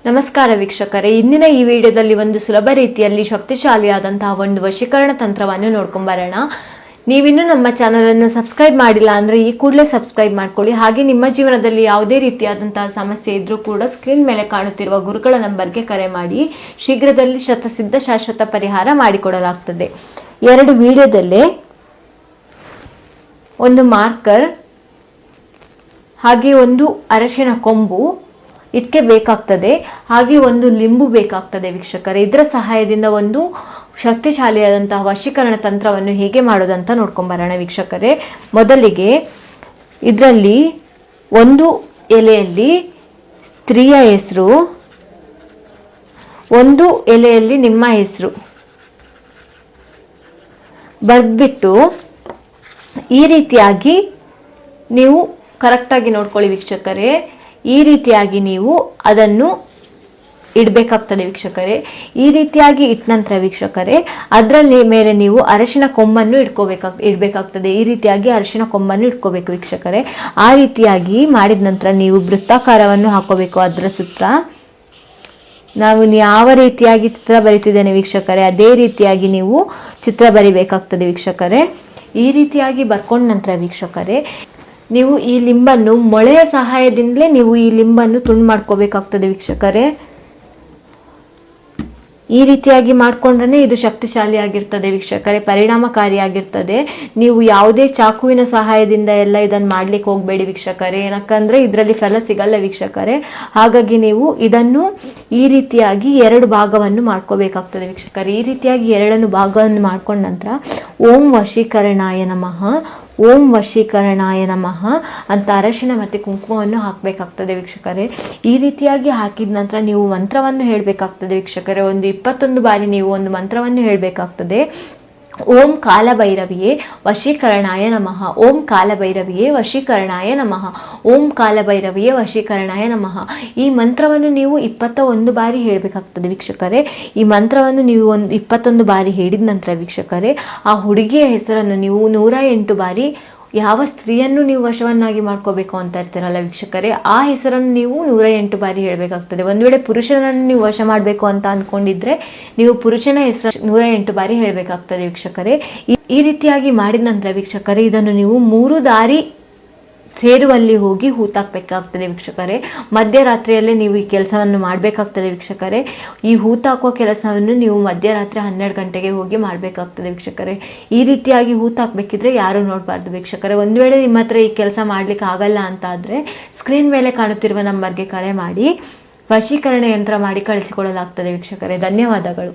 ನಮಸ್ಕಾರ ವೀಕ್ಷಕರೇ, ಇಂದಿನ ಈ ವಿಡಿಯೋದಲ್ಲಿ ಒಂದು ಸುಲಭ ರೀತಿಯಲ್ಲಿ ಶಕ್ತಿಶಾಲಿಯಾದಂತಹ ಒಂದು ವಶೀಕರಣ ತಂತ್ರವನ್ನು ನೋಡ್ಕೊಂಬರೋಣ. ನೀವಿನ್ನೂ ನಮ್ಮ ಚಾನಲ್ ಅನ್ನು ಸಬ್ಸ್ಕ್ರೈಬ್ ಮಾಡಿಲ್ಲ ಅಂದ್ರೆ ಈ ಕೂಡಲೇ ಸಬ್ಸ್ಕ್ರೈಬ್ ಮಾಡ್ಕೊಳ್ಳಿ. ಹಾಗೆ ನಿಮ್ಮ ಜೀವನದಲ್ಲಿ ಯಾವುದೇ ರೀತಿಯಾದಂತಹ ಸಮಸ್ಯೆ ಇದ್ರೂ ಕೂಡ ಸ್ಕ್ರೀನ್ ಮೇಲೆ ಕಾಣುತ್ತಿರುವ ಗುರುಗಳ ನಂಬರ್ಗೆ ಕರೆ ಮಾಡಿ ಶೀಘ್ರದಲ್ಲಿ ಶತಸಿದ್ಧ ಶಾಶ್ವತ ಪರಿಹಾರ ಮಾಡಿಕೊಡಲಾಗ್ತದೆ. 2 ವಿಡಿಯೋದಲ್ಲೇ ಒಂದು ಮಾರ್ಕರ್ ಹಾಗೆ ಒಂದು ಅರಶಿನ ಕೊಂಬು ಇದಕ್ಕೆ ಬೇಕಾಗ್ತದೆ. ಹಾಗೆ ಒಂದು ಲಿಂಬು ಬೇಕಾಗ್ತದೆ ವೀಕ್ಷಕರೇ. ಇದರ ಸಹಾಯದಿಂದ ಒಂದು ಶಕ್ತಿಶಾಲಿಯಾದಂತಹ ವಶೀಕರಣ ತಂತ್ರವನ್ನು ಹೇಗೆ ಮಾಡೋದಂತ ನೋಡ್ಕೊಂಬರೋಣ ವೀಕ್ಷಕರೇ. ಮೊದಲಿಗೆ ಇದರಲ್ಲಿ ಒಂದು ಎಲೆಯಲ್ಲಿ ಸ್ತ್ರೀಯ ಹೆಸರು, ಒಂದು ಎಲೆಯಲ್ಲಿ ನಿಮ್ಮ ಹೆಸರು ಬರ್ದ್ಬಿಟ್ಟು ಈ ರೀತಿಯಾಗಿ ನೀವು ಕರೆಕ್ಟಾಗಿ ನೋಡ್ಕೊಳ್ಳಿ ವೀಕ್ಷಕರೇ. ಈ ರೀತಿಯಾಗಿ ನೀವು ಅದನ್ನು ಇಡಬೇಕಾಗ್ತದೆ ವೀಕ್ಷಕರೇ. ಈ ರೀತಿಯಾಗಿ ಇಟ್ಟ ನಂತರ ವೀಕ್ಷಕರೇ ಅದರಲ್ಲಿ ಮೇಲೆ ನೀವು ಅರಶಿನ ಕೊಂಬನ್ನು ಇಡಬೇಕಾಗ್ತದೆ. ಈ ರೀತಿಯಾಗಿ ಅರಶಿನ ಕೊಂಬನ್ನು ಇಟ್ಕೋಬೇಕು ವೀಕ್ಷಕರೇ. ಆ ರೀತಿಯಾಗಿ ಮಾಡಿದ ನಂತರ ನೀವು ವೃತ್ತಾಕಾರವನ್ನು ಹಾಕೋಬೇಕು. ಅದರ ಸುತ್ತ ನಾವು ಯಾವ ರೀತಿಯಾಗಿ ಚಿತ್ರ ಬರಿತಿದ್ದೇನೆ ವೀಕ್ಷಕರೇ ಅದೇ ರೀತಿಯಾಗಿ ನೀವು ಚಿತ್ರ ಬರಿಬೇಕಾಗ್ತದೆ ವೀಕ್ಷಕರೇ. ಈ ರೀತಿಯಾಗಿ ಬರ್ಕೊಂಡ ನಂತರ ವೀಕ್ಷಕರೇ ನೀವು ಈ ಲಿಂಬನ್ನು ಮೊಳೆಯ ಸಹಾಯದಿಂದಲೇ ನೀವು ಈ ಲಿಂಬನ್ನು ತುಂಡು ಮಾಡ್ಕೋಬೇಕಾಗ್ತದೆ ವೀಕ್ಷಕರೇ. ಈ ರೀತಿಯಾಗಿ ಮಾಡ್ಕೊಂಡ್ರೆ ಇದು ಶಕ್ತಿಶಾಲಿಯಾಗಿರ್ತದೆ ವೀಕ್ಷಕರೇ, ಪರಿಣಾಮಕಾರಿಯಾಗಿರ್ತದೆ. ನೀವು ಯಾವುದೇ ಚಾಕುವಿನ ಸಹಾಯದಿಂದ ಎಲ್ಲ ಇದನ್ನು ಮಾಡ್ಲಿಕ್ಕೆ ಹೋಗಬೇಡಿ ವೀಕ್ಷಕರೇ. ಏನಕ್ಕಂದ್ರೆ ಇದರಲ್ಲಿ ಫಲ ಸಿಗಲ್ಲ ವೀಕ್ಷಕರೇ. ಹಾಗಾಗಿ ನೀವು ಇದನ್ನು ಈ ರೀತಿಯಾಗಿ 2 ಭಾಗವನ್ನು ಮಾಡ್ಕೋಬೇಕಾಗ್ತದೆ ವೀಕ್ಷಕರೇ. ಈ ರೀತಿಯಾಗಿ 2 ಭಾಗವನ್ನು ಮಾಡ್ಕೊಂಡ ನಂತರ ಓಂ ವಶೀಕರಣಾಯ ನಮಃ, ಓಂ ವಶೀಕರಣಾಯ ನಮಃ ಅಂತ ಅರಶಿನ ಮತ್ತು ಕುಂಕುಮವನ್ನು ಹಾಕಬೇಕಾಗ್ತದೆ ವೀಕ್ಷಕರೇ. ಈ ರೀತಿಯಾಗಿ ಹಾಕಿದ ನಂತರ ನೀವು ಮಂತ್ರವನ್ನು ಹೇಳಬೇಕಾಗ್ತದೆ ವೀಕ್ಷಕರೇ. ಒಂದು 21 ಬಾರಿ ನೀವು ಒಂದು ಮಂತ್ರವನ್ನು ಹೇಳಬೇಕಾಗ್ತದೆ. ಓಂ ಕಾಲಭೈರವಿಯೇ ವಶೀಕರಣಾಯ ನಮಃ, ಓಂ ಕಾಲಭೈರವಿಯೇ ವಶೀಕರಣಾಯ ನಮಃ, ಓಂ ಕಾಲಭೈರವಿಯೇ ವಶೀಕರಣಾಯ ನಮಃ. ಈ ಮಂತ್ರವನ್ನು ನೀವು 21 ಬಾರಿ ಹೇಳಬೇಕಾಗ್ತದೆ ವೀಕ್ಷಕರೇ. ಈ ಮಂತ್ರವನ್ನು ನೀವು 21 ಬಾರಿ ಹೇಳಿದ ನಂತರ ವೀಕ್ಷಕರೇ ಆ ಹುಡುಗಿಯ ಹೆಸರನ್ನು ನೀವು 108 ಬಾರಿ, ಯಾವ ಸ್ತ್ರೀಯನ್ನು ನೀವು ವಶವನ್ನಾಗಿ ಮಾಡ್ಕೋಬೇಕು ಅಂತ ಇರ್ತೀರಲ್ಲ ವೀಕ್ಷಕರೇ ಆ ಹೆಸರನ್ನು ನೀವು 108 ಬಾರಿ ಹೇಳಬೇಕಾಗ್ತದೆ. ಒಂದು ವೇಳೆ ಪುರುಷನನ್ನು ನೀವು ವಶ ಮಾಡಬೇಕು ಅಂತ ಅಂದ್ಕೊಂಡಿದ್ರೆ ನೀವು ಪುರುಷನ ಹೆಸರು 108 ಬಾರಿ ಹೇಳಬೇಕಾಗ್ತದೆ ವೀಕ್ಷಕರೇ. ಈ ರೀತಿಯಾಗಿ ಮಾಡಿದ ನಂತರ ವೀಕ್ಷಕರೇ ಇದನ್ನು ನೀವು 3 ದಾರಿ ಸೇರುವಲ್ಲಿ ಹೋಗಿ ಹೂತಾಕಬೇಕಾಗ್ತದೆ ವೀಕ್ಷಕರೇ. ಮಧ್ಯರಾತ್ರಿಯಲ್ಲೇ ನೀವು ಈ ಕೆಲಸವನ್ನು ಮಾಡಬೇಕಾಗ್ತದೆ ವೀಕ್ಷಕರೇ. ಈ ಹೂತಾಕುವ ಕೆಲಸವನ್ನು ನೀವು ಮಧ್ಯರಾತ್ರಿ 12 ಗಂಟೆಗೆ ಹೋಗಿ ಮಾಡಬೇಕಾಗ್ತದೆ ವೀಕ್ಷಕರೇ. ಈ ರೀತಿಯಾಗಿ ಹೂತಾಕಬೇಕಿದ್ರೆ ಯಾರು ನೋಡಬಾರ್ದು ವೀಕ್ಷಕರೇ. ಒಂದು ವೇಳೆ ನಿಮ್ಮ ಹತ್ರ ಈ ಕೆಲಸ ಮಾಡ್ಲಿಕ್ಕೆ ಆಗಲ್ಲ ಅಂತ ಆದ್ರೆ ಸ್ಕ್ರೀನ್ ಮೇಲೆ ಕಾಣುತ್ತಿರುವ ನಂಬರ್ಗೆ ಕರೆ ಮಾಡಿ ವಶೀಕರಣ ಯಂತ್ರ ಮಾಡಿ ಕಳಿಸಿಕೊಡಲಾಗ್ತದೆ ವೀಕ್ಷಕರೇ. ಧನ್ಯವಾದಗಳು.